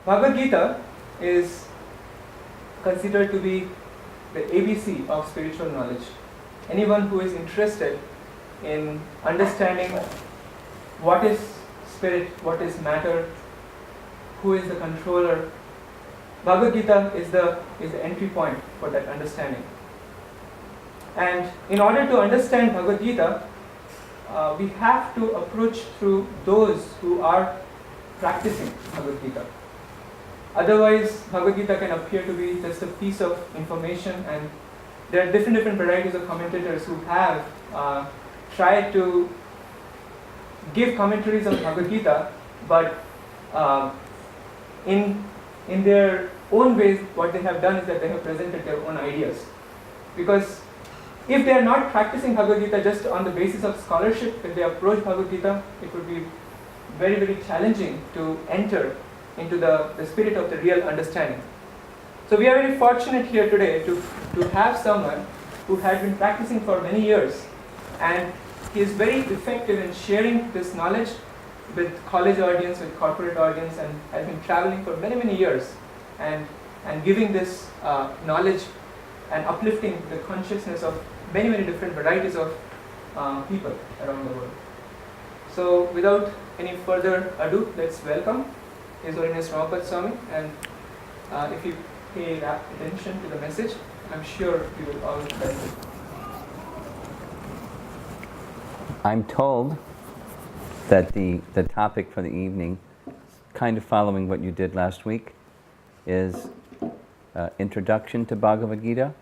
Bhagavad Gita is considered to be the ABC of spiritual knowledge. Anyone who is interested in understanding what is spirit, what is matter, who is the controller, Bhagavad Gita is the entry point for that understanding. And in order to understand Bhagavad Gita, we have to approach through those who are practicing Bhagavad Gita. Otherwise, Bhagavad Gita can appear to be just a piece of information, and there are different varieties of commentators who have tried to give commentaries on Bhagavad Gita, but in their own ways, what they have done is that they have presented their own ideas. Because if they are not practicing Bhagavad Gita just on the basis of scholarship, if they approach Bhagavad Gita, it would be very challenging to enter into the spirit of the real understanding. So we are very fortunate here today to have someone who had been practicing for many years, and he is very effective in sharing this knowledge with college audience, with corporate audience, and has been traveling for many years and giving this knowledge and uplifting the consciousness of many different varieties of people around the world. So without any further ado, let's welcome His Holiness Romapada Swami, and if you pay attention to the message, I'm sure you will all benefit. I'm told that the topic for the evening, kind of following what you did last week, is Introduction to Bhagavad Gita.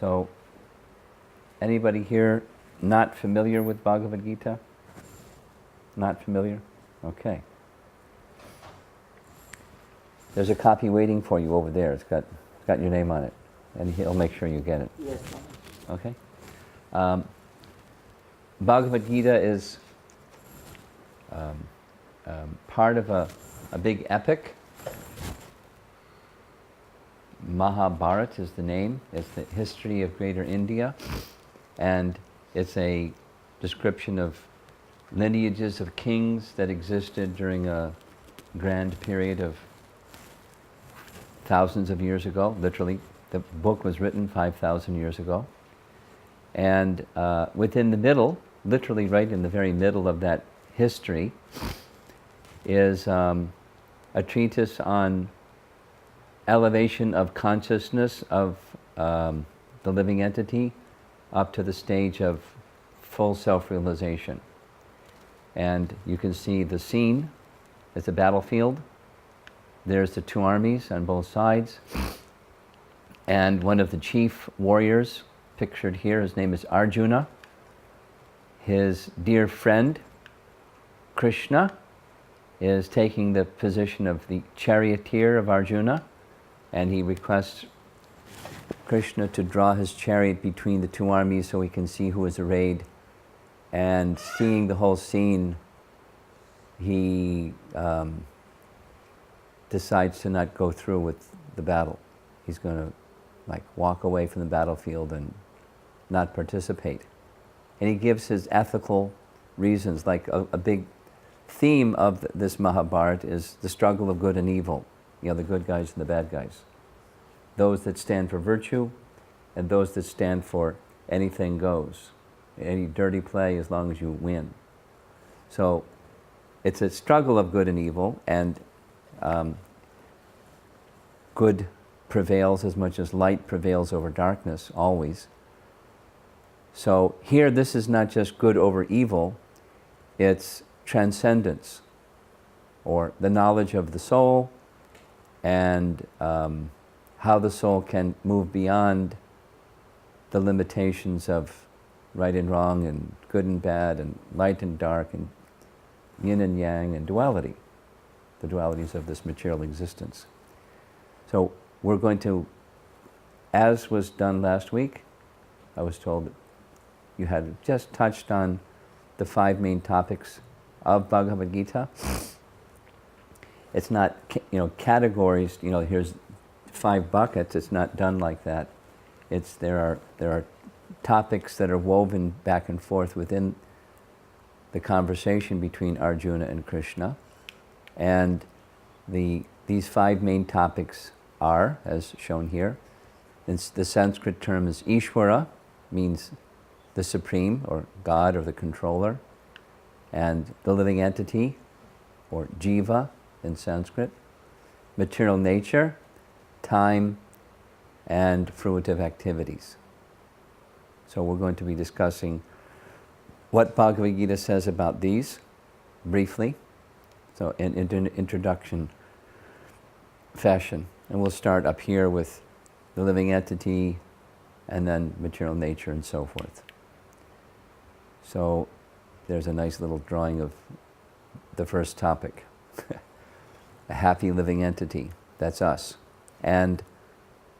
So, anybody here not familiar with Bhagavad Gita? Not familiar? Okay. There's a copy waiting for you over there. It's got your name on it, and he'll make sure you get it. Yes. Okay. Bhagavad Gita is part of a big epic. Mahabharata is the name. It's the history of Greater India, and it's a description of lineages of kings that existed during a grand period of thousands of years ago. Literally, the book was written 5,000 years ago. And within the middle, literally right in the very middle of that history, is a treatise on elevation of consciousness of the living entity up to the stage of full self-realization. And you can see the scene. It's a battlefield. There's the two armies on both sides. And one of the chief warriors, pictured here, his name is Arjuna. His dear friend, Krishna, is taking the position of the charioteer of Arjuna, and he requests Krishna to draw his chariot between the two armies so he can see who is arrayed. And seeing the whole scene, he decides to not go through with the battle. He's going to walk away from the battlefield and not participate. And he gives his ethical reasons. A big theme of this Mahabharata is the struggle of good and evil. The good guys and the bad guys. Those that stand for virtue and those that stand for anything goes. Any dirty play as long as you win. So it's a struggle of good and evil, and good prevails as much as light prevails over darkness, always. So here, this is not just good over evil, it's transcendence, or the knowledge of the soul, and how the soul can move beyond the limitations of right and wrong, and good and bad, and light and dark, and yin and yang, and duality, the dualities of this material existence. So we're going to, as was done last week, I was told that you had just touched on the 5 main topics of Bhagavad Gita. It's not, categories, here's 5 buckets. It's not done like that. There are topics that are woven back and forth within the conversation between Arjuna and Krishna. And These 5 main topics are, as shown here. The Sanskrit term is Ishvara, means the supreme or God or the controller, and the living entity or jiva in Sanskrit, material nature, time, and fruitive activities. So we're going to be discussing what Bhagavad Gita says about these briefly, so in introduction fashion. And we'll start up here with the living entity and then material nature and so forth. So there's a nice little drawing of the first topic. A happy living entity, that's us. And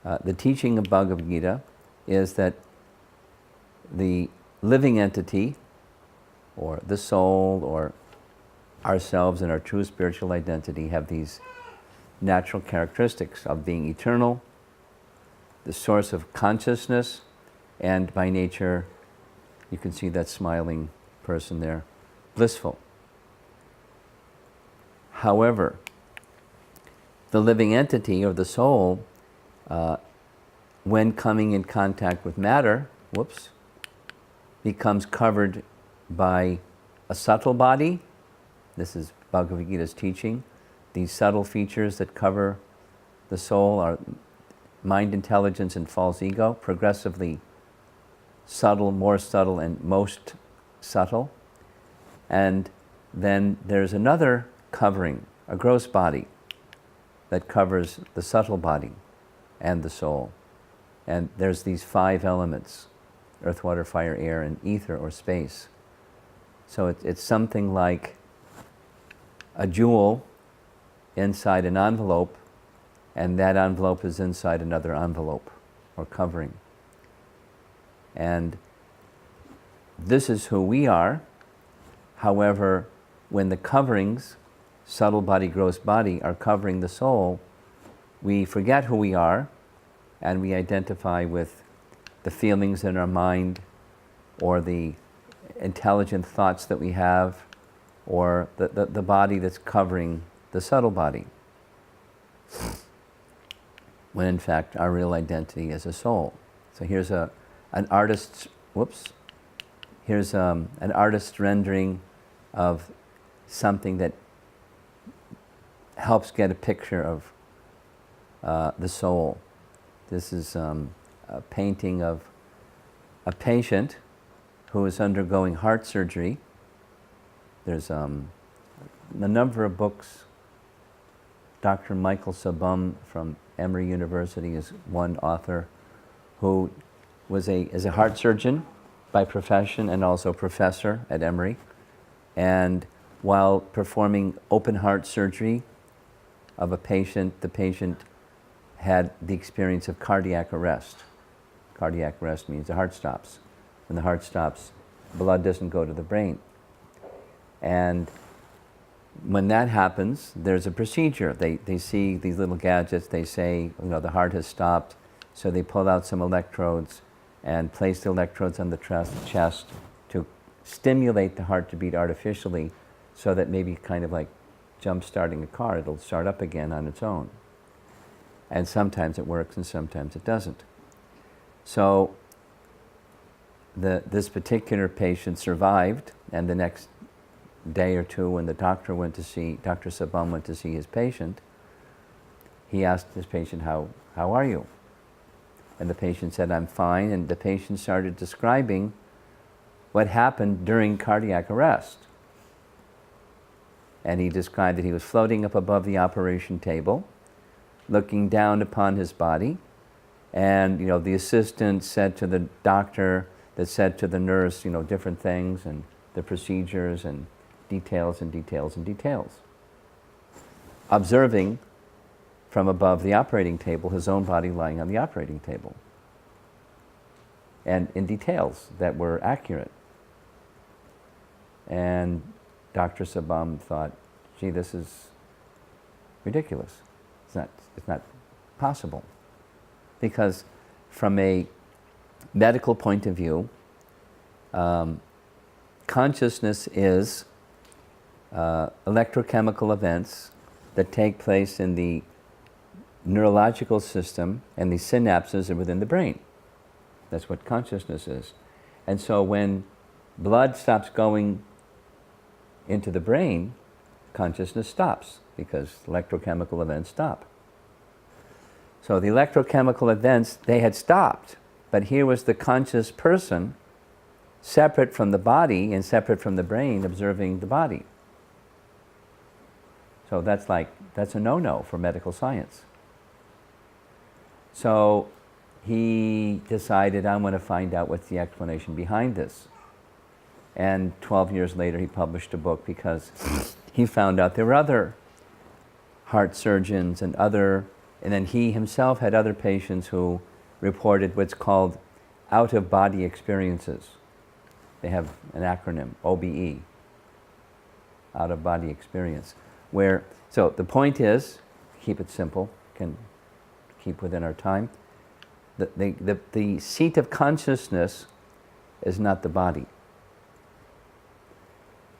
the teaching of Bhagavad Gita is that the living entity, or the soul, or ourselves and our true spiritual identity have these natural characteristics of being eternal, the source of consciousness, and by nature, you can see that smiling person there, blissful. However, the living entity or the soul, when coming in contact with matter, becomes covered by a subtle body. This is Bhagavad Gita's teaching. These subtle features that cover the soul are mind, intelligence, and false ego, progressively subtle, more subtle, and most subtle. And then there's another covering, a gross body, that covers the subtle body and the soul. And there's these 5 elements: earth, water, fire, air, and ether or space. So it's something like a jewel inside an envelope, and that envelope is inside another envelope or covering. And this is who we are. However, when the coverings, subtle body, gross body, are covering the soul, we forget who we are and we identify with the feelings in our mind or the intelligent thoughts that we have or the body that's covering the subtle body, when in fact our real identity is a soul. So here's an artist's rendering of something that helps get a picture of the soul. This is a painting of a patient who is undergoing heart surgery. There's a number of books. Dr. Michael Sabum from Emory University is one author who is a heart surgeon by profession and also professor at Emory. And while performing open heart surgery of a patient, the patient had the experience of cardiac arrest. Cardiac arrest means the heart stops. When the heart stops, blood doesn't go to the brain. And when that happens, there's a procedure. They see these little gadgets, they say, the heart has stopped, so they pull out some electrodes and place the electrodes on the chest to stimulate the heart to beat artificially, so that maybe kind of like jump starting a car, it'll start up again on its own. And sometimes it works and sometimes it doesn't. So this particular patient survived, and the next day or two when Dr. Sabum went to see his patient, he asked his patient, how are you? And the patient said, I'm fine. And the patient started describing what happened during cardiac arrest. And he described that he was floating up above the operation table, looking down upon his body, and the assistant said to the doctor, that said to the nurse, different things, and the procedures, and details and details and details. Observing from above the operating table his own body lying on the operating table, and in details that were accurate. And Dr. Sabum thought, gee, this is ridiculous. It's not possible. Because from a medical point of view, consciousness is electrochemical events that take place in the neurological system and the synapses within the brain. That's what consciousness is. And so when blood stops going into the brain, consciousness stops because electrochemical events stop. So the electrochemical events, they had stopped, but here was the conscious person separate from the body and separate from the brain observing the body. So that's a no-no for medical science. So he decided, I'm going to find out what's the explanation behind this. And 12 years later he published a book because he found out there were other heart surgeons and then he himself had other patients who reported what's called out-of-body experiences. They have an acronym, OBE, out-of-body experience. So the point is, keep it simple, can keep within our time, the seat of consciousness is not the body.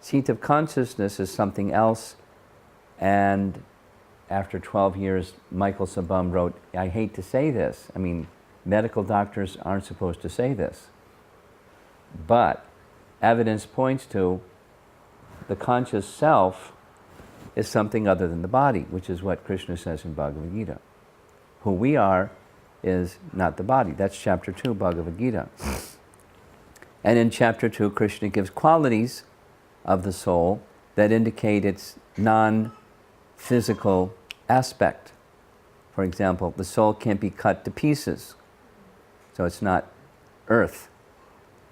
Seat of consciousness is something else, and after 12 years, Michael Sabum wrote, I hate to say this, I mean, medical doctors aren't supposed to say this, but evidence points to the conscious self is something other than the body, which is what Krishna says in Bhagavad Gita. Who we are is not the body. That's chapter 2, Bhagavad Gita. And in chapter 2, Krishna gives qualities of the soul that indicate its non-physical aspect. For example, the soul can't be cut to pieces, so it's not earth.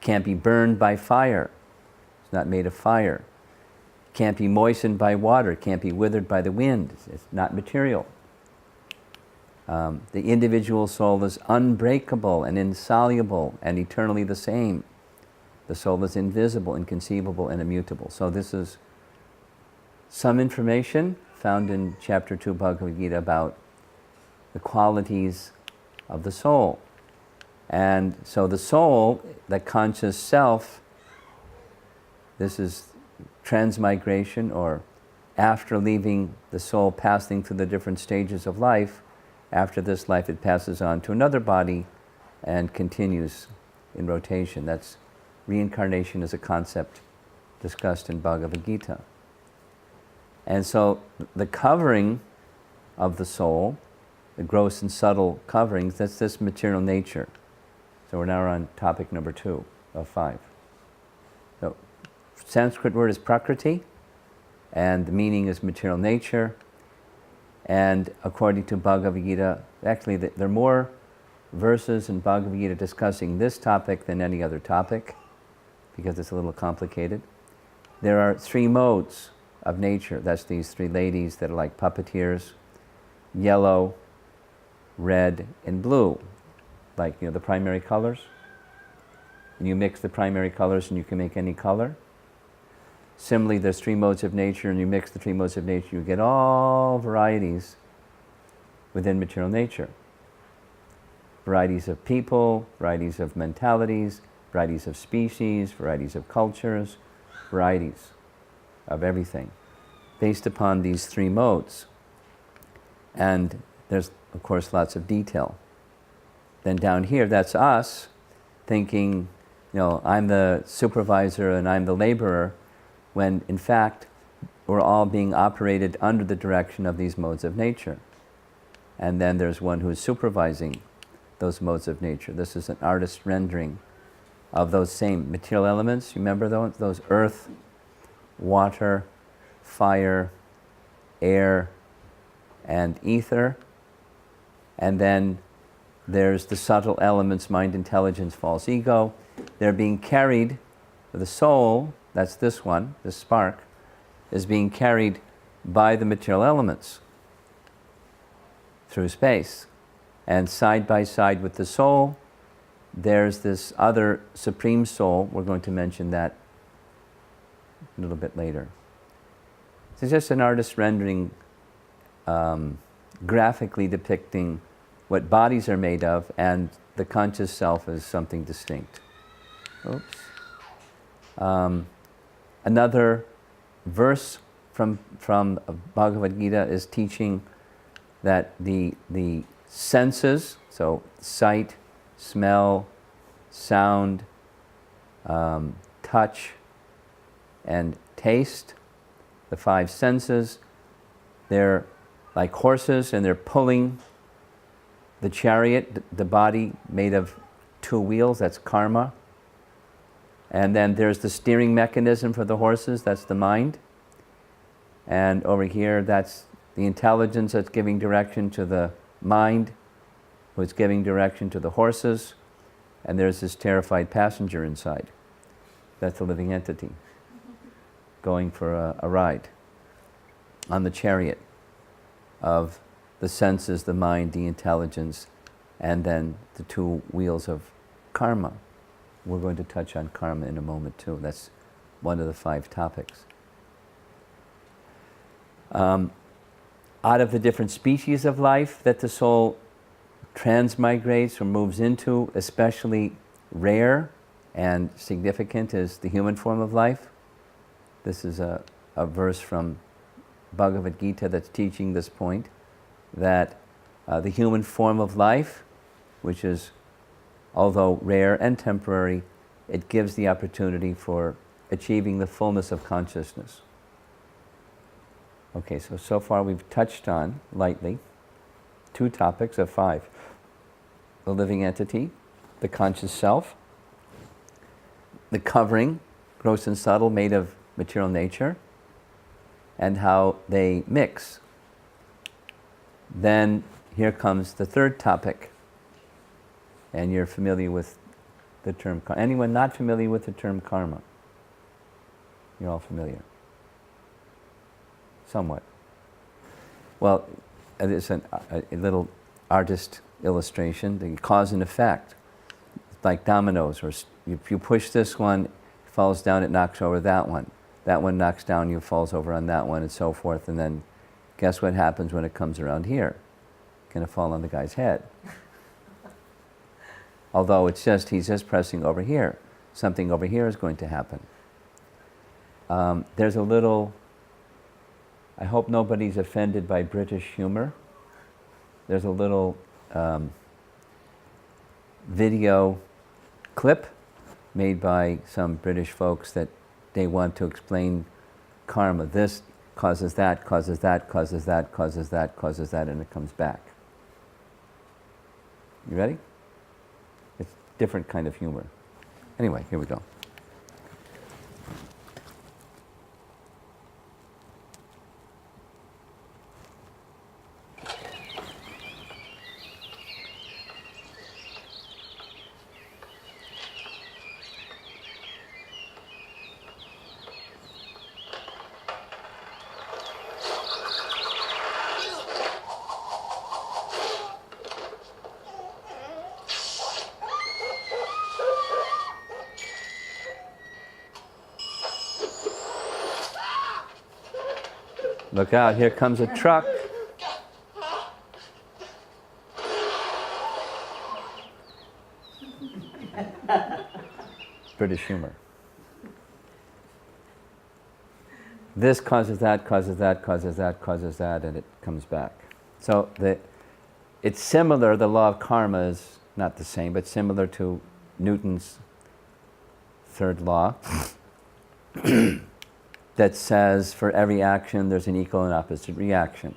Can't be burned by fire, it's not made of fire. Can't be moistened by water, can't be withered by the wind, it's not material. The individual soul is unbreakable and insoluble and eternally the same. The soul is invisible, inconceivable, and immutable. So this is some information found in chapter 2 Bhagavad Gita about the qualities of the soul. And so the soul, the conscious self, this is transmigration, or after leaving the soul, passing through the different stages of life. After this life it passes on to another body and continues in rotation. That's reincarnation is a concept discussed in Bhagavad Gita. And so the covering of the soul, the gross and subtle coverings, that's this material nature. So we're now on topic number 2 of 5. So Sanskrit word is prakriti, and the meaning is material nature. And according to Bhagavad Gita, actually there are more verses in Bhagavad Gita discussing this topic than any other topic, because it's a little complicated. There are 3 modes of nature. That's these 3 ladies that are like puppeteers: yellow, red, and blue. Like, the primary colors. And you mix the primary colors and you can make any color. Similarly, there's 3 modes of nature, and you mix the 3 modes of nature, you get all varieties within material nature. Varieties of people, varieties of mentalities, varieties of species, varieties of cultures, varieties of everything, based upon these 3 modes. And there's, of course, lots of detail. Then down here, that's us thinking, I'm the supervisor and I'm the laborer, when in fact we're all being operated under the direction of these modes of nature. And then there's one who's supervising those modes of nature. This is an artist's rendering of those same material elements. You remember those earth, water, fire, air, and ether. And then there's the subtle elements, mind, intelligence, false ego. They're being carried, the soul, that's this one, this spark, is being carried by the material elements through space. And side by side with the soul, there's this other supreme soul. We're going to mention that a little bit later. It's just an artist's rendering, graphically depicting what bodies are made of, and the conscious self is something distinct. Oops. Another verse from Bhagavad Gita is teaching that the senses, so sight, smell, sound, touch, and taste, the five senses, they're like horses and they're pulling the chariot, the body made of two wheels, that's karma. And then there's the steering mechanism for the horses, that's the mind. And over here, that's the intelligence that's giving direction to the mind, who's giving direction to the horses. And there's this terrified passenger inside. That's a living entity going for a ride on the chariot of the senses, the mind, the intelligence, and then the two wheels of karma. We're going to touch on karma in a moment too. That's one of the 5 topics. Out of the different species of life that the soul transmigrates or moves into, especially rare and significant is the human form of life. This is a verse from Bhagavad Gita that's teaching this point, that the human form of life, which is, although rare and temporary, it gives the opportunity for achieving the fullness of consciousness. Okay, so far we've touched on, lightly, 2 topics of 5. The living entity, the conscious self, the covering, gross and subtle, made of material nature, and how they mix. Then here comes the 3rd topic, and you're familiar with the term karma. Anyone not familiar with the term karma? You're all familiar. Somewhat. Well, it's a little artist illustration, the cause and effect. It's like dominoes, or if you push this one, it falls down, it knocks over that one. That one knocks down, you falls over on that one, and so forth. And then guess what happens when it comes around here? It's going to fall on the guy's head. Although he's just pressing over here. Something over here is going to happen. There's a little, I hope nobody's offended by British humor. There's a little video clip made by some British folks that they want to explain karma. This causes that, causes that, causes that, causes that, causes that, and it comes back. You ready? It's a different kind of humor. Anyway, here we go. Look out, here comes a truck. British humor. This causes that, causes that, causes that, causes that, and it comes back. So it's similar, the law of karma is not the same, but similar to Newton's 3rd law. That says for every action there's an equal and opposite reaction.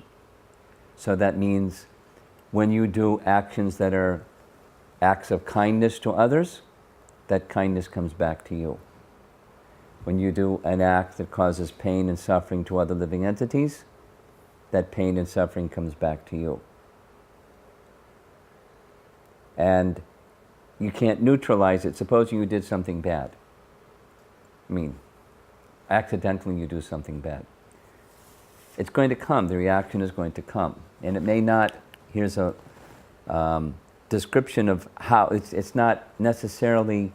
So that means when you do actions that are acts of kindness to others, that kindness comes back to you. When you do an act that causes pain and suffering to other living entities, that pain and suffering comes back to you. And you can't neutralize it. Supposing you did something bad. Accidentally you do something bad. It's going to come, the reaction is going to come. And it may not, here's a description of how, it's not necessarily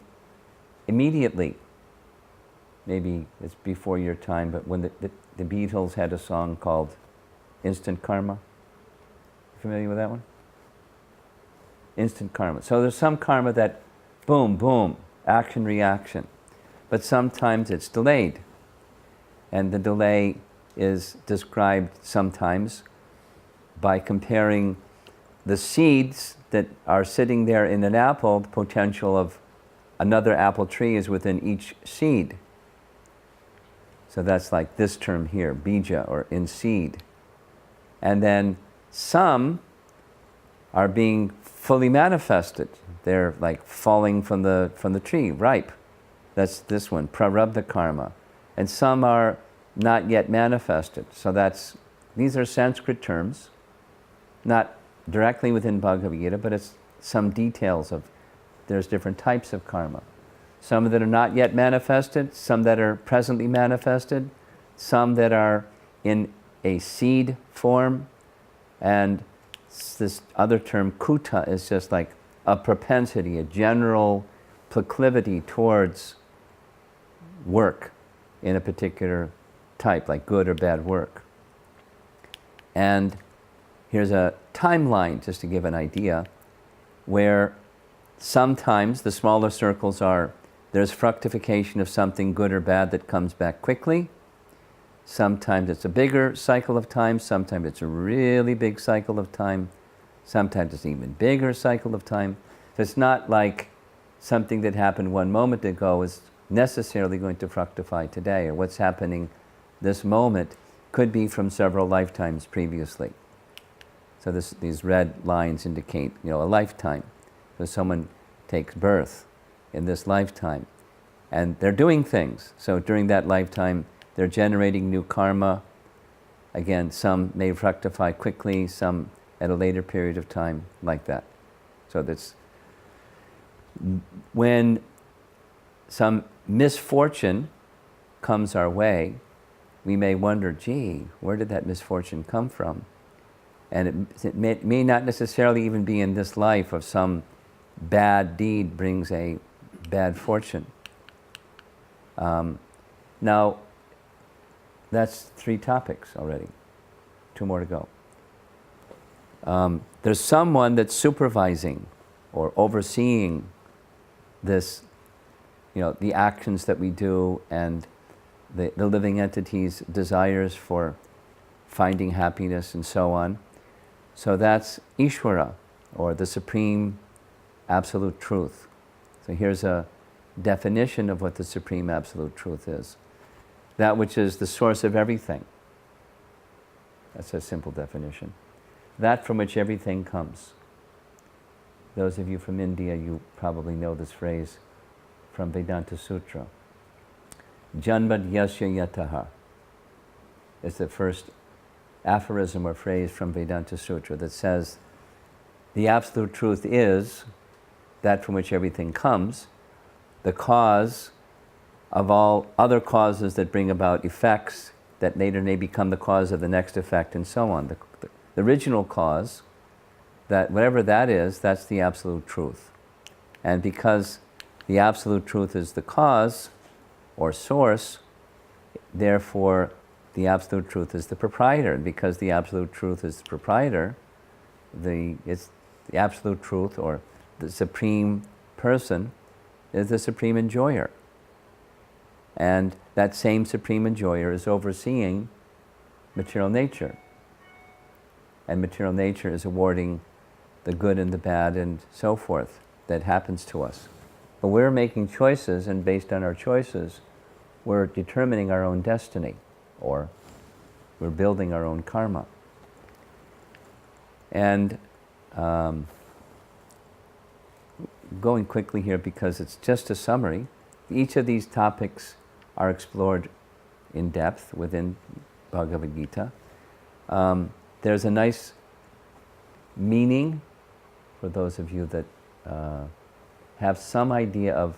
immediately. Maybe it's before your time, but when the Beatles had a song called Instant Karma. Familiar with that one? Instant karma. So there's some karma that boom, boom, action, reaction. But sometimes it's delayed. And the delay is described sometimes by comparing the seeds that are sitting there in an apple. The potential of another apple tree is within each seed. So that's like this term here, bija, or in seed. And then some are being fully manifested. They're like falling from the tree, ripe. That's this one, prarabdha karma. And some are not yet manifested. So these are Sanskrit terms, not directly within Bhagavad Gita, but it's some details of, there's different types of karma. Some that are not yet manifested, some that are presently manifested, some that are in a seed form, and this other term, kuta, is just like a propensity, a general proclivity towards work in a particular type, like good or bad work. And here's a timeline, just to give an idea, where sometimes the smaller circles are, there's fructification of something good or bad that comes back quickly. Sometimes it's a bigger cycle of time, sometimes it's a really big cycle of time, sometimes it's an even bigger cycle of time. So it's not like something that happened one moment ago is necessarily going to fructify today, or what's happening this moment could be from several lifetimes previously. So these red lines indicate, a lifetime. So someone takes birth in this lifetime, and they're doing things. So during that lifetime, they're generating new karma. Again, some may fructify quickly, some at a later period of time, like that. So that's when some misfortune comes our way, we may wonder, gee, where did that misfortune come from? And it may not necessarily even be in this life, of some bad deed brings a bad fortune. Now, that's 3 topics already. 2 more to go. There's someone that's supervising or overseeing this, the actions that we do, and the living entity's desires for finding happiness and so on. So that's Ishvara, or the Supreme Absolute Truth. So here's a definition of what the Supreme Absolute Truth is. That which is the source of everything. That's a simple definition. That from which everything comes. Those of you from India, you probably know this phrase from Vedanta Sutra. Janmad yasya yataha is the first aphorism or phrase from Vedanta Sutra that says, the absolute truth is that from which everything comes, the cause of all other causes that bring about effects that later may become the cause of the next effect, and so on. The original cause, that whatever that is, that's the absolute truth. And because the absolute truth is the cause or source, therefore the absolute truth is the proprietor. And because the absolute truth is the proprietor, it's the absolute truth, or the supreme person, is the supreme enjoyer. And that same supreme enjoyer is overseeing material nature. And material nature is awarding the good and the bad and so forth that happens to us. But we're making choices, and based on our choices, we're determining our own destiny, or we're building our own karma. And going quickly here because it's just a summary, each of these topics are explored in depth within Bhagavad Gita. There's a nice meaning for those of you that have some idea of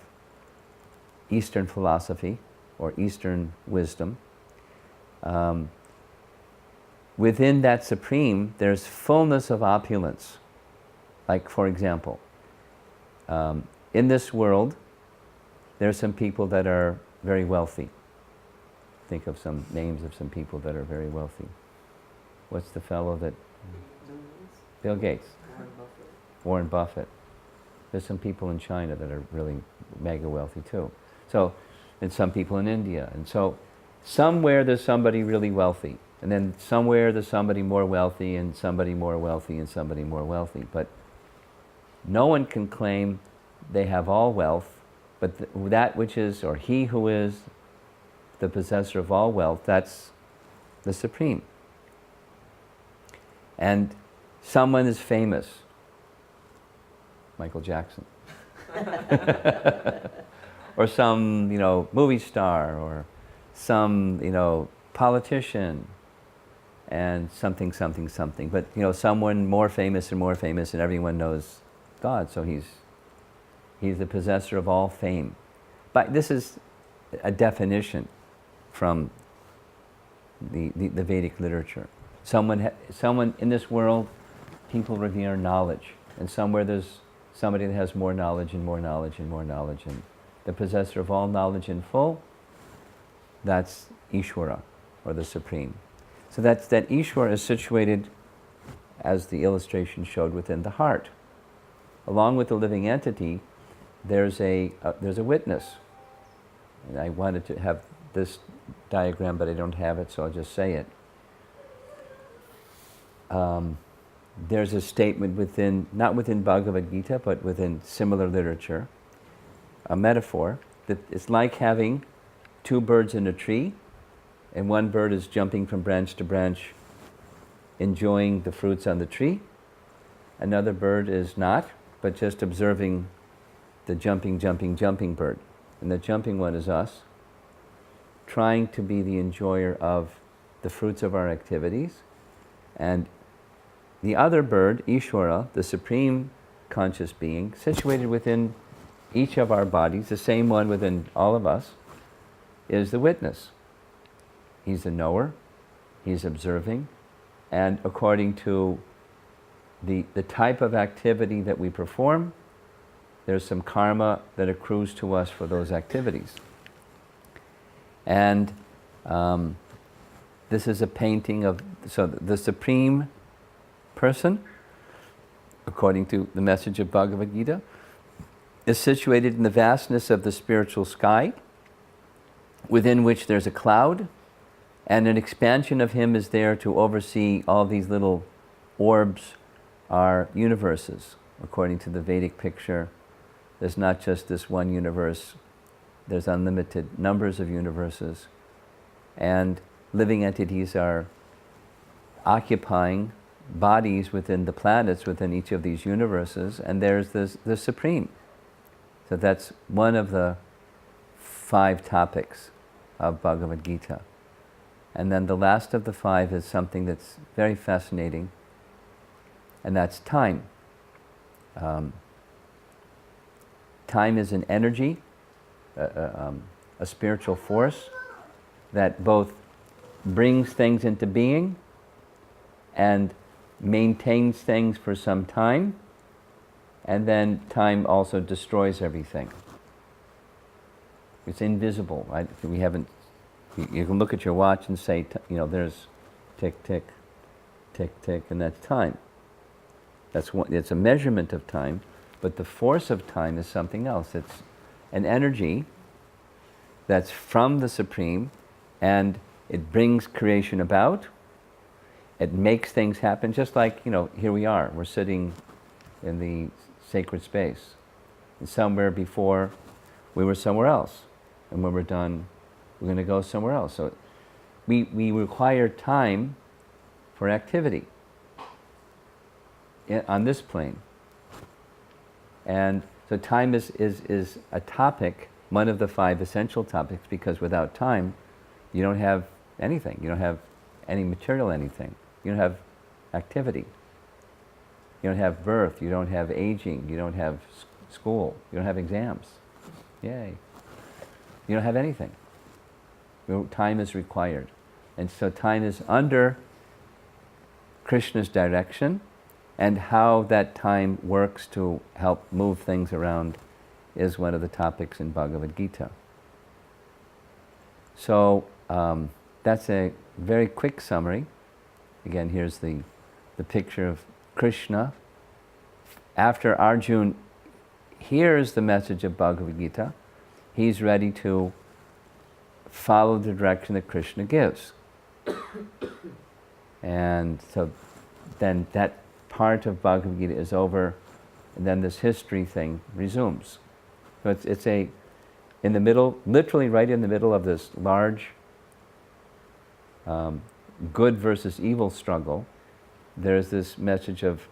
Eastern philosophy or Eastern wisdom. Within that supreme, there's fullness of opulence. Like, for example, in this world, there's some people that are very wealthy. Think of some names of some people that are very wealthy. What's the fellow that... Bill Gates. Warren Buffett. There's some people in China that are really mega wealthy too. So, and some people in India. And so somewhere there's somebody really wealthy, and then somewhere there's somebody more wealthy, and somebody more wealthy, and somebody more wealthy. But no one can claim they have all wealth, but that which is, or he who is the possessor of all wealth, that's the Supreme. And someone is famous, Michael Jackson, or some, movie star, or some, politician, and something, something, something. But, someone more famous, and everyone knows God, so he's the possessor of all fame. But this is a definition from the Vedic literature. Someone in this world, people revere knowledge, and somewhere there's somebody that has more knowledge and more knowledge and more knowledge, and the possessor of all knowledge in full, that's Ishvara, or the Supreme. So that Ishvara is situated, as the illustration showed, within the heart. Along with the living entity, there's a witness. And I wanted to have this diagram, but I don't have it, so I'll just say it. There's a statement not within Bhagavad Gita, but within similar literature, a metaphor, that it's like having two birds in a tree, and one bird is jumping from branch to branch, enjoying the fruits on the tree. Another bird is not, but just observing the jumping bird. And the jumping one is us, trying to be the enjoyer of the fruits of our activities. And the other bird, Ishvara, the Supreme Conscious Being, situated within each of our bodies, the same one within all of us, is the witness. He's the knower, he's observing, and according to the type of activity that we perform, there's some karma that accrues to us for those activities. And this is a painting of, so the Supreme Person, according to the message of Bhagavad Gita, is situated in the vastness of the spiritual sky, within which there's a cloud, and an expansion of him is there to oversee all these little orbs, are universes. According to the Vedic picture, there's not just this one universe, there's unlimited numbers of universes, and living entities are occupying bodies within the planets, within each of these universes, and there's the Supreme. So that's one of the 5 topics of Bhagavad Gita. And then the last of the 5 is something that's very fascinating, and that's time. Time is an energy, a spiritual force that both brings things into being and maintains things for some time, and then time also destroys everything. It's invisible, right? We haven't. You can look at your watch and say, there's tick, tick, tick, tick, and that's time. It's a measurement of time, but the force of time is something else. It's an energy that's from the Supreme, and it brings creation about. It makes things happen, just like, here we are. We're sitting in the sacred space. And somewhere before, we were somewhere else. And when we're done, we're going to go somewhere else. So we require time for activity on this plane. And so time is a topic, one of the 5 essential topics, because without time, you don't have anything. You don't have any material anything. You don't have activity. You don't have birth. You don't have aging. You don't have school. You don't have exams. Yay. You don't have anything. Time is required. And so time is under Krishna's direction, and how that time works to help move things around is one of the topics in Bhagavad Gita. So that's a very quick summary. Again, here's the picture of Krishna. After follow the direction that Krishna gives. And so then that part of Bhagavad Gita is over, and then this history thing resumes. So it's in the middle, literally right in the middle of this large good versus evil struggle, there's this message of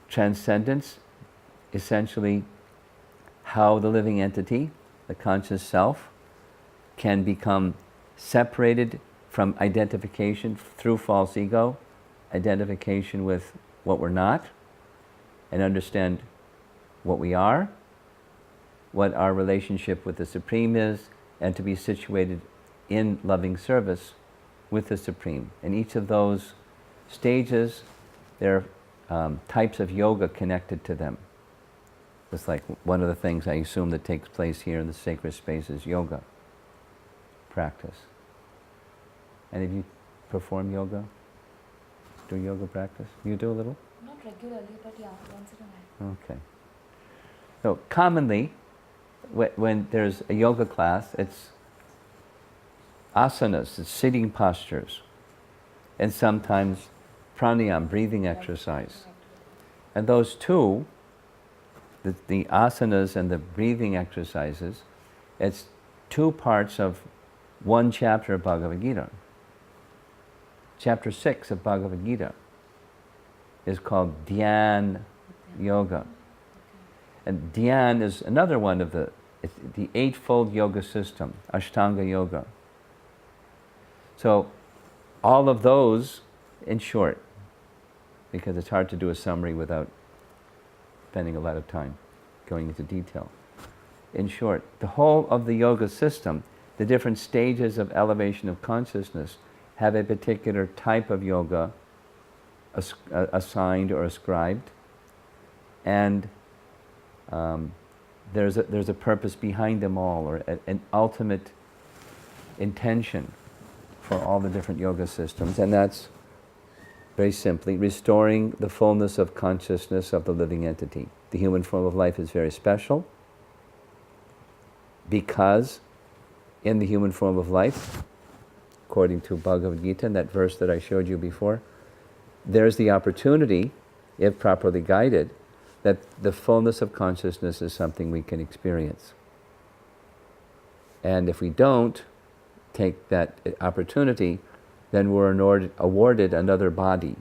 transcendence, essentially how the living entity, the conscious self, can become separated from identification through false ego, identification with what we're not, and understand what we are, what our relationship with the Supreme is, and to be situated in loving service with the Supreme. And each of those stages, there are types of yoga connected to them. It's like one of the things I assume that takes place here in the sacred space is yoga practice. Any of you perform yoga? Do yoga practice? You do a little? Not regularly, but yeah, once in a while. Okay. So commonly, when there's a yoga class, it's asanas, it's sitting postures, and sometimes pranayama, breathing exercise. And those two, the asanas and the breathing exercises, it's two parts of one chapter of Bhagavad Gita. Chapter 6 of Bhagavad Gita is called Dhyan Yoga. And Dhyan is another one of the eightfold yoga system, Ashtanga Yoga. So all of those, in short, because it's hard to do a summary without spending a lot of time going into detail. In short, the whole of the yoga system, the different stages of elevation of consciousness, have a particular type of yoga assigned or ascribed, and there's a purpose behind them all, or an ultimate intention for all the different yoga systems, and that's very simply restoring the fullness of consciousness of the living entity. The human form of life is very special because in the human form of life, according to Bhagavad Gita, and that verse that I showed you before, there's the opportunity, if properly guided, that the fullness of consciousness is something we can experience. And if we don't take that opportunity, then we're awarded another body,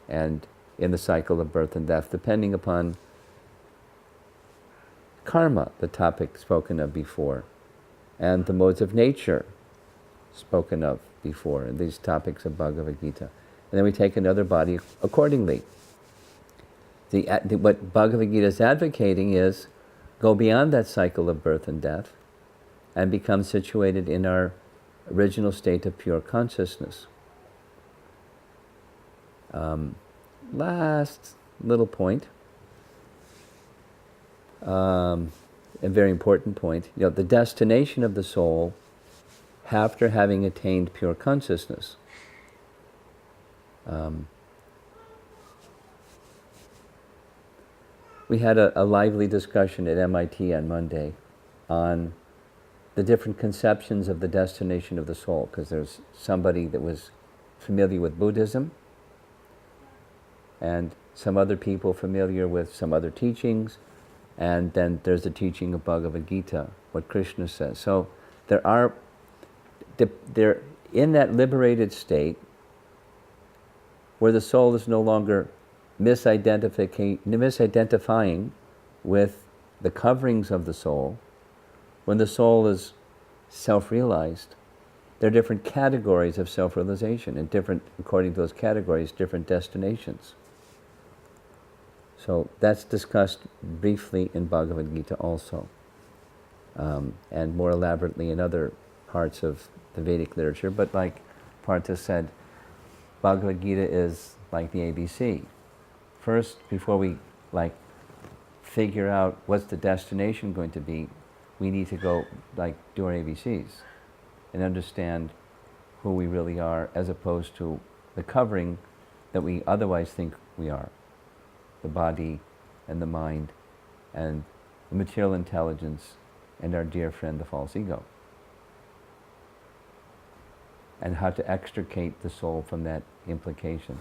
and in the cycle of birth and death, depending upon karma, the topic spoken of before, and the modes of nature spoken of before in these topics of Bhagavad Gita. And then we take another body accordingly. What Bhagavad Gita is advocating is go beyond that cycle of birth and death and become situated in our original state of pure consciousness. Last little point, a very important point, the destination of the soul after having attained pure consciousness. We had a lively discussion at MIT on Monday on the different conceptions of the destination of the soul, because there's somebody that was familiar with Buddhism and some other people familiar with some other teachings, and then there's the teaching of Bhagavad Gita, what Krishna says. So they're in that liberated state where the soul is no longer misidentifying with the coverings of the soul. When the soul is self-realized, there are different categories of self-realization, and according to those categories, different destinations. So that's discussed briefly in Bhagavad Gita also, and more elaborately in other parts of the Vedic literature. But like Partha said, Bhagavad Gita is like the ABC. First, before we figure out what's the destination going to be, we need to go do our ABCs and understand who we really are, as opposed to the covering that we otherwise think we are. The body and the mind and the material intelligence and our dear friend, the false ego. and how to extricate the soul from that implication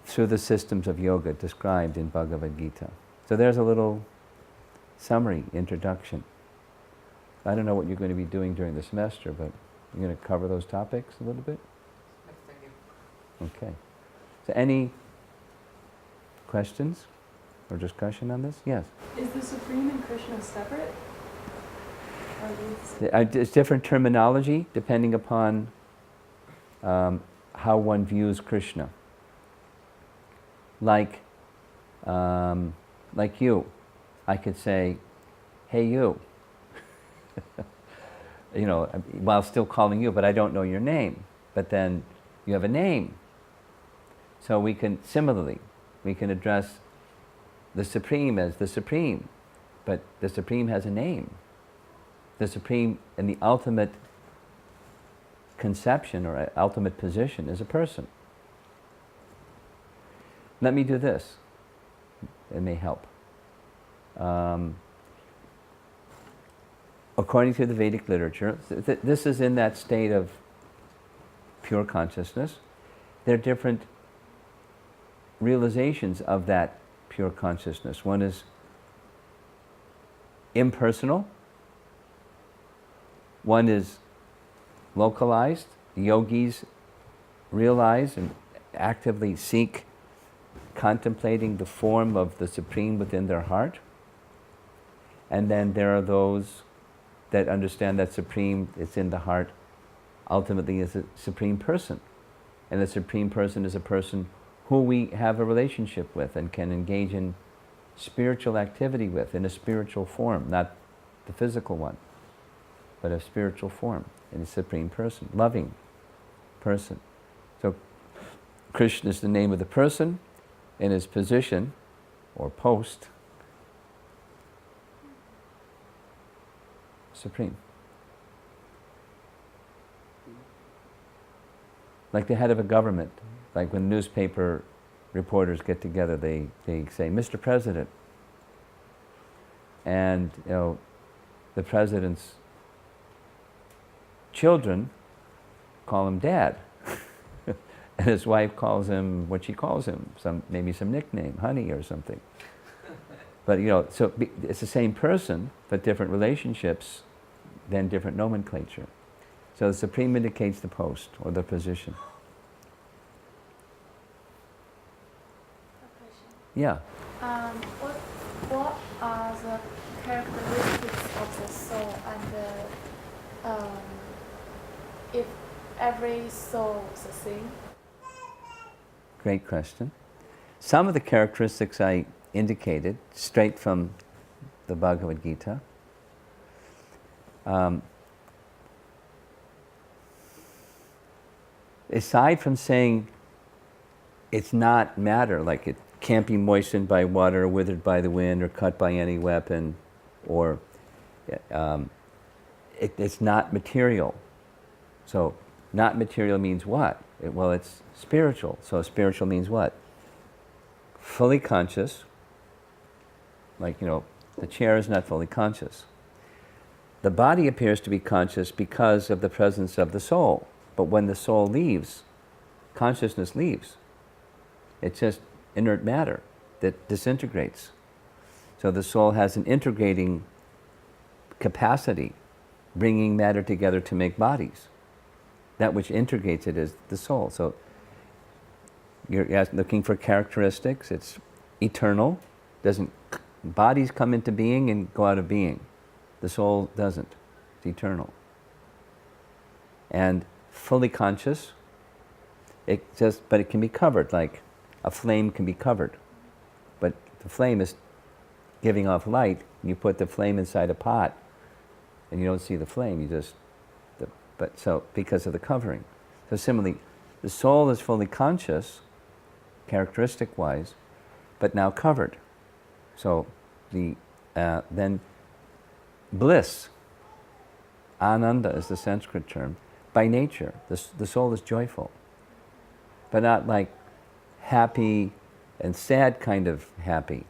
through the systems of yoga described in Bhagavad Gita. So there's a little summary, introduction. I don't know what you're going to be doing during the semester, but you're going to cover those topics a little bit? Yes, thank you. Okay. So any questions or discussion on this? Yes? Is the Supreme and Krishna separate? Or It's different terminology depending upon how one views Krishna. Like you, I could say, "Hey you," you know, while still calling you, but I don't know your name. But then you have a name, so we can similarly address the Supreme as the Supreme, but the Supreme has a name. The Supreme in the ultimate conception or ultimate position is a person. Let me do this. It may help. According to the Vedic literature, this is in that state of pure consciousness. There are different realizations of that pure consciousness. One is impersonal. One is localized. Yogis realize and actively seek contemplating the form of the Supreme within their heart. And then there are those that understand that Supreme is in the heart ultimately is a Supreme Person. And the Supreme Person is a person who we have a relationship with and can engage in spiritual activity with in a spiritual form, not the physical one, but a spiritual form in a Supreme Person, loving person. So Krishna is the name of the person, and his position or post, Supreme. Like the head of a government, like when newspaper reporters get together, they say, "Mr. President," and you know, the president's children call him Dad, and his wife calls him what she calls him, maybe some nickname, honey or something. But you know, so it's the same person, but different relationships, then different nomenclature. So the Supreme indicates the post or the position. A question. Yeah. What are the characteristics of the soul, and if every soul is the same? Great question. Some of the characteristics I indicated, straight from the Bhagavad Gita. Aside from saying it's not matter, like it can't be moistened by water, or withered by the wind, or cut by any weapon, or it's not material. So not material means what? Well, it's spiritual. So spiritual means what? Fully conscious. Like, you know, the chair is not fully conscious. The body appears to be conscious because of the presence of the soul. But when the soul leaves, consciousness leaves. It's just inert matter that disintegrates. So the soul has an integrating capacity, bringing matter together to make bodies. That which integrates it is the soul. So you're looking for characteristics. It's eternal. Bodies come into being and go out of being. The soul doesn't. It's eternal. And fully conscious. But it can be covered, like a flame can be covered. But the flame is giving off light, and you put the flame inside a pot, and you don't see the flame, because of the covering. So similarly, the soul is fully conscious, characteristic-wise, but now covered. So then bliss, ananda is the Sanskrit term, by nature, the soul is joyful, but not like happy and sad kind of happy,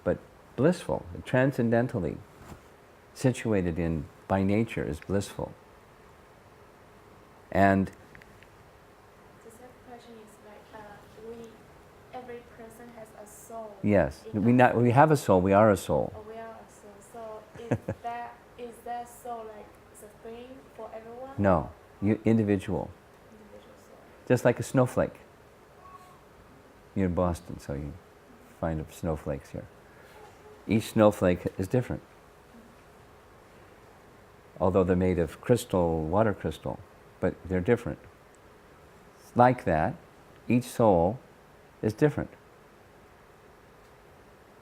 but blissful, transcendentally situated in by nature is blissful. And The second question is like, every person has a soul. yes, in us. we have a soul, we are a soul. Oh, we are a soul. So is that soul like the same for everyone? No, individual. Individual soul. Just like a snowflake. You're in Boston, so you find snowflakes here. Each snowflake is different. Although they're made of crystal, water crystal, but they're different. Like that, each soul is different.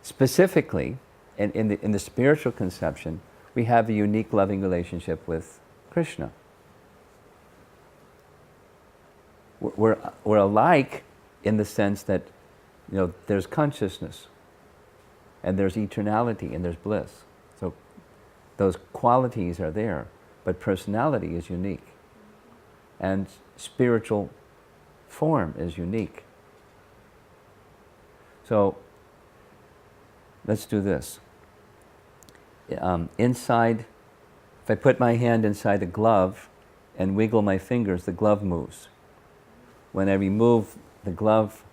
Specifically, in the spiritual conception, we have a unique loving relationship with Krishna. We're alike in the sense that, there's consciousness, and there's eternality, and there's bliss. So those qualities are there, but personality is unique, and spiritual form is unique. So let's do this. Inside, if I put my hand inside a glove and wiggle my fingers, the glove moves. When I remove the glove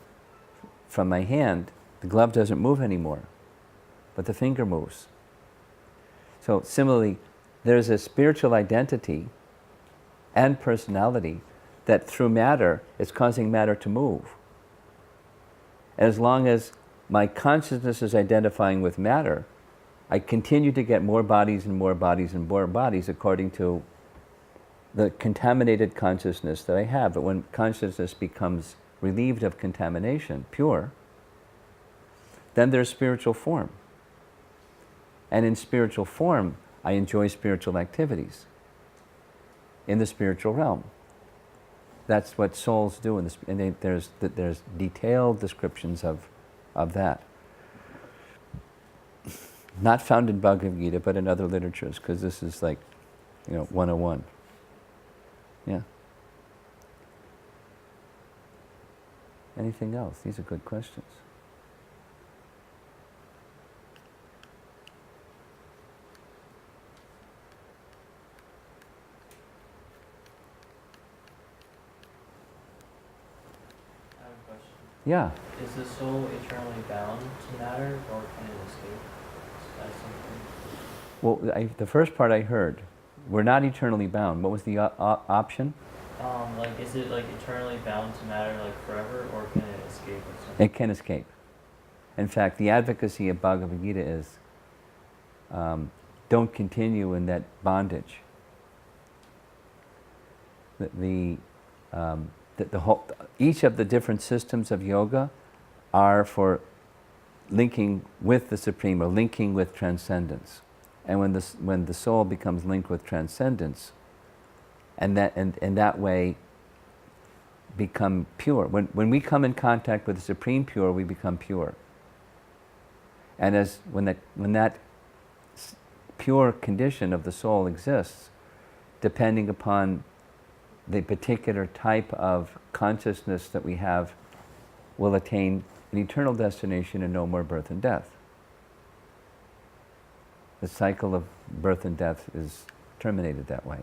from my hand, the glove doesn't move anymore, but the finger moves. So similarly, there's a spiritual identity and personality that through matter is causing matter to move. As long as my consciousness is identifying with matter, I continue to get more bodies and more bodies and more bodies according to the contaminated consciousness that I have. But when consciousness becomes relieved of contamination, pure, then there's spiritual form. And in spiritual form, I enjoy spiritual activities in the spiritual realm. That's what souls do, and there's detailed descriptions of that. Not found in Bhagavad Gita, but in other literatures, because this is like, 101. Yeah. Anything else? These are good questions. I have a question. Yeah. Is the soul eternally bound to matter, or can it escape at some point? Well, the first part I heard, we're not eternally bound. What was the option? Is it like eternally bound to matter like forever, or can it escape at some point? It can escape. In fact, the advocacy of Bhagavad Gita is don't continue in that bondage. Each of the different systems of yoga are for linking with the Supreme, or linking with transcendence. And when the soul becomes linked with transcendence, and that way become pure. When we come in contact with the Supreme Pure, we become pure. And when that pure condition of the soul exists, depending upon the particular type of consciousness that we have, will attain an eternal destination and no more birth and death. The cycle of birth and death is terminated that way.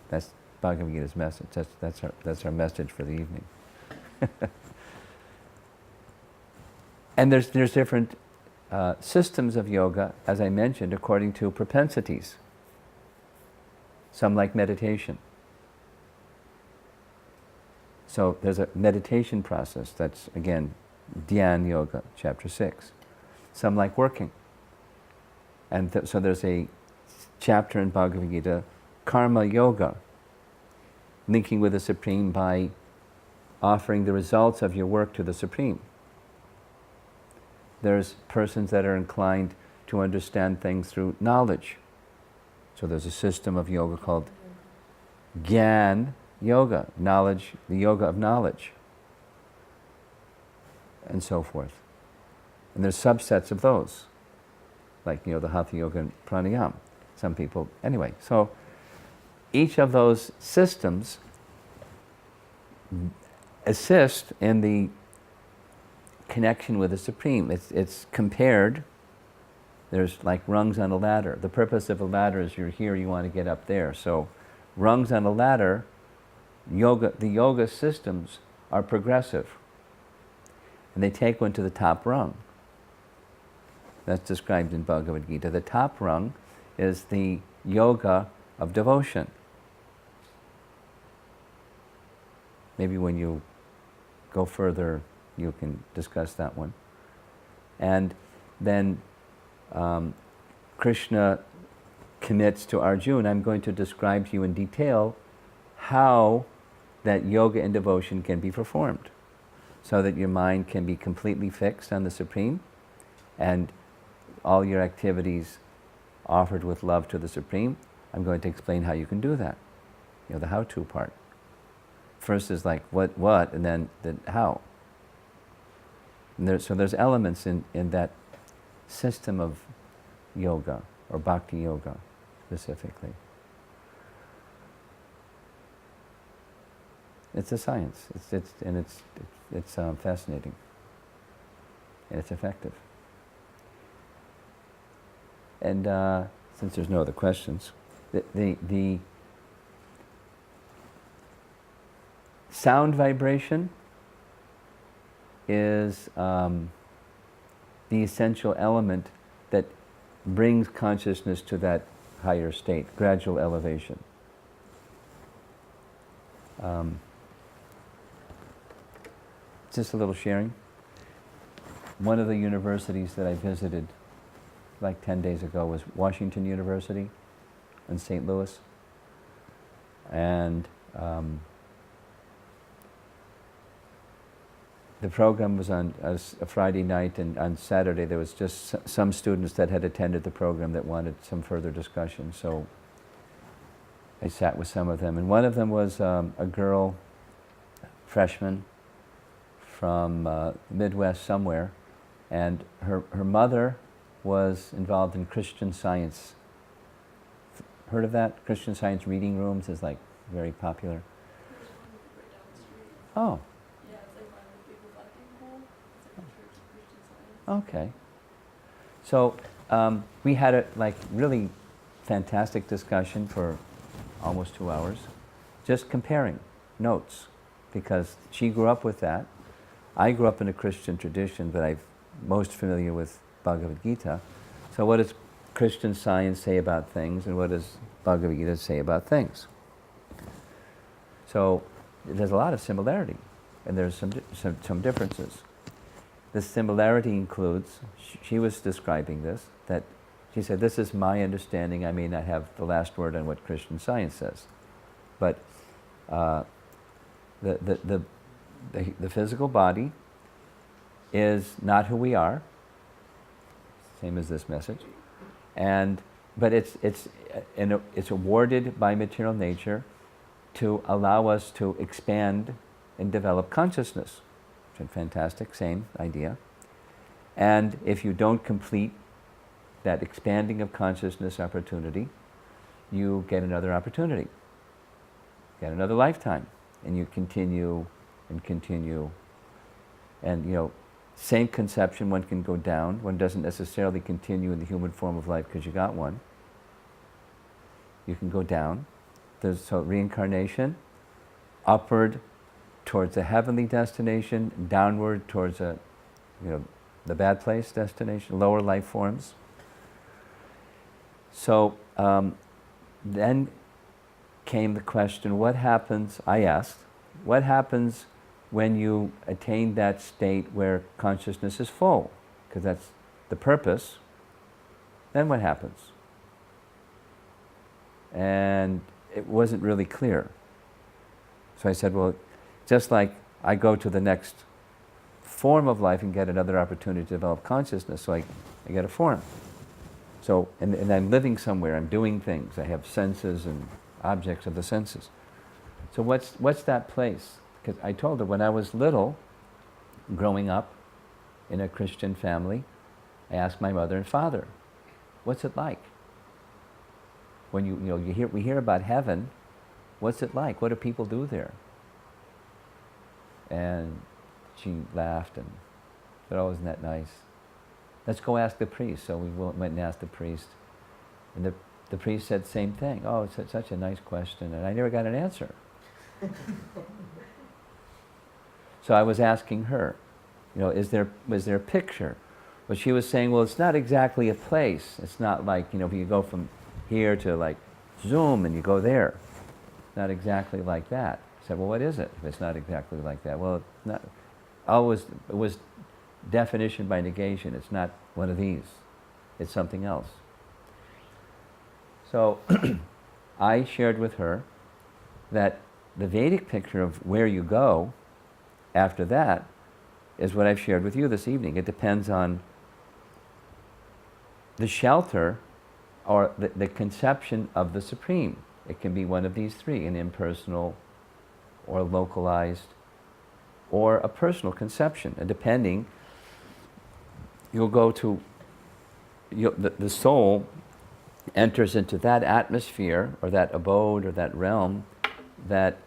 That's Bhagavad Gita's message. That's our message for the evening. And there's different systems of yoga, as I mentioned, according to propensities. Some like meditation. So there's a meditation process. That's, again, Dhyan Yoga, chapter 6. Some like working. And so there's a chapter in Bhagavad Gita, Karma Yoga, linking with the Supreme by offering the results of your work to the Supreme. There's persons that are inclined to understand things through knowledge. So there's a system of yoga called Gyan Yoga, knowledge, the yoga of knowledge, and so forth. And there's subsets of those, like, the Hatha Yoga and Pranayama. Some people, anyway. So each of those systems assist in the connection with the Supreme. It's compared. There's like rungs on a ladder. The purpose of a ladder is you're here, you want to get up there. So rungs on a ladder the yoga systems are progressive. And they take one to the top rung. That's described in Bhagavad Gita. The top rung is the yoga of devotion. Maybe when you go further, you can discuss that one. And then Krishna commits to Arjuna, I'm going to describe to you in detail how that yoga and devotion can be performed, so that your mind can be completely fixed on the Supreme and all your activities offered with love to the Supreme. I'm going to explain how you can do that. The how-to part. First is like what, and then the how. And so there's elements in that system of yoga, or bhakti yoga specifically. It's a science. It's fascinating, and it's effective. And since there's no other questions, the sound vibration is the essential element that brings consciousness to that higher state, gradual elevation. Just a little sharing. One of the universities that I visited like 10 days ago was Washington University in St. Louis. And the program was on a Friday night, and on Saturday there was just some students that had attended the program that wanted some further discussion. So I sat with some of them, and one of them was a girl, freshman, from Midwest somewhere, and her mother was involved in Christian Science. Heard of that? Christian Science reading rooms is like very popular. There's one right down the street. Oh, Yeah, it's like one of the big reflecting pool. It's like a church of Christian Science. okay. So we had a really fantastic discussion for almost 2 hours, just comparing notes, because she grew up with that. I grew up in a Christian tradition, but I'm most familiar with Bhagavad Gita. So what does Christian Science say about things, and what does Bhagavad Gita say about things? So there's a lot of similarity, and there's some differences. The similarity includes, she was describing this, that she said, this is my understanding, I may not have the last word on what Christian Science says, but the physical body is not who we are, same as this message, but it's awarded by material nature to allow us to expand and develop consciousness. Which is fantastic, same idea. And if you don't complete that expanding of consciousness opportunity, you get another opportunity, get another lifetime, and you continue and continue. And same conception, one can go down. One doesn't necessarily continue in the human form of life because you got one. You can go down. So reincarnation, upward towards a heavenly destination, downward towards the bad place destination, lower life forms. So then came the question, what happens, I asked, what happens when you attain that state where consciousness is full? Because that's the purpose. Then what happens? And it wasn't really clear. So I said, well, just like I go to the next form of life and get another opportunity to develop consciousness, so I get a form. So, and I'm living somewhere, I'm doing things, I have senses and objects of the senses. So what's that place? Because I told her when I was little, growing up in a Christian family, I asked my mother and father, what's it like? When we hear about heaven, what's it like? What do people do there? And she laughed and said, oh, isn't that nice? Let's go ask the priest. So we went and asked the priest. And the priest said the same thing. Oh, it's such a nice question. And I never got an answer. So I was asking her, was there a picture? But she was saying, well, it's not exactly a place. It's not like, if you go from here to like Zoom and you go there. It's not exactly like that. I said, well, what is it if it's not exactly like that? Well, it's not, it was definition by negation. It's not one of these. It's something else. So I shared with her that the Vedic picture of where you go after that is what I've shared with you this evening. It depends on the shelter or the conception of the Supreme. It can be one of these three, an impersonal or localized or a personal conception. And depending, you'll go to, the soul enters into that atmosphere or that abode or that realm that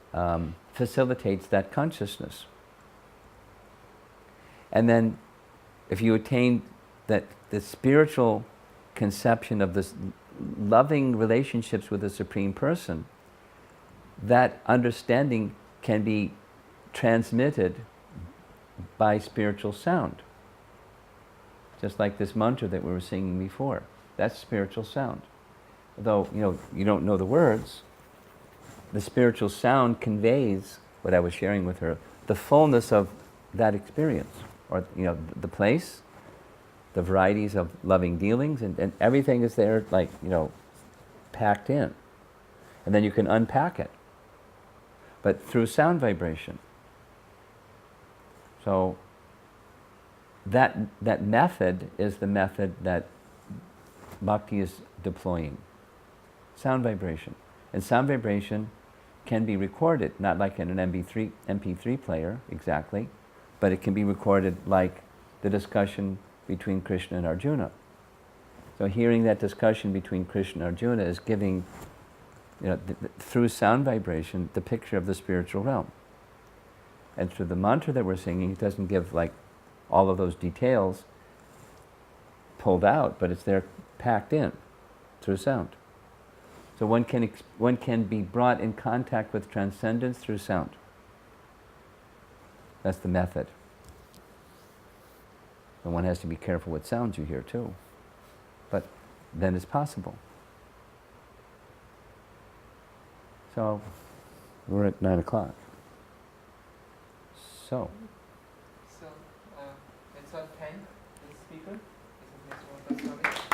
facilitates that consciousness. And then if you attain the spiritual conception of this loving relationships with the Supreme Person, that understanding can be transmitted by spiritual sound. Just like this mantra that we were singing before. That's spiritual sound. Although, you don't know the words, the spiritual sound conveys, what I was sharing with her, the fullness of that experience. Or, the place, the varieties of loving dealings, and everything is there, like, packed in. And then you can unpack it. But through sound vibration. So, that method is the method that Bhakti is deploying. Sound vibration. And sound vibration can be recorded, not like in an MP3 player, exactly, but it can be recorded like the discussion between Krishna and Arjuna. So hearing that discussion between Krishna and Arjuna is giving, through sound vibration, the picture of the spiritual realm. And through the mantra that we're singing, it doesn't give like all of those details pulled out, but it's there packed in through sound. So one can be brought in contact with transcendence through sound. That's the method. And one has to be careful what sounds you hear too. But then it's possible. So we're at 9 o'clock. So So let's all thank the speaker. This is Mr. Romapada Swami.